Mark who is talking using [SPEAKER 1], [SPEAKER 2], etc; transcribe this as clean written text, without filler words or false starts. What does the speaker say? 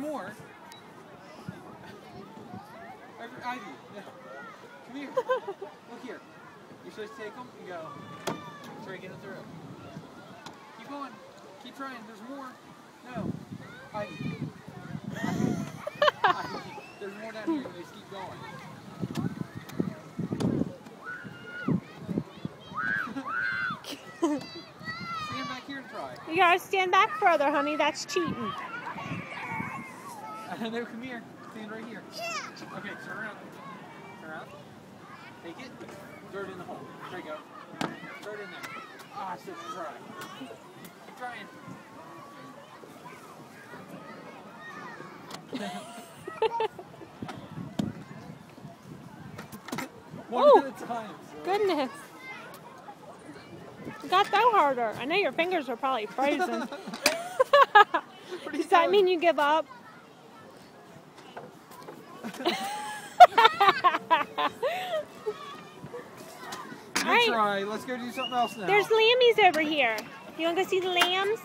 [SPEAKER 1] more. Ivy, come here. Look here. You're supposed to take them and go. Try to get it through. Keep going. Keep trying. There's more. No. Ivy. There's more down here. Just keep going. Stand back here and try.
[SPEAKER 2] You gotta stand back further, honey. That's cheating.
[SPEAKER 1] No, come here. Stand right here. Okay, turn around. Turn around. Take it. Throw it in the hole. There you go. Throw it in there. Ah, so try. Keep trying. One at a time. So.
[SPEAKER 2] Goodness. You got that harder. I know your fingers are probably frozen. Does that mean you give up?
[SPEAKER 1] Good try. Let's go do something else now.
[SPEAKER 2] There's lammies over here. You want to go see the lambs?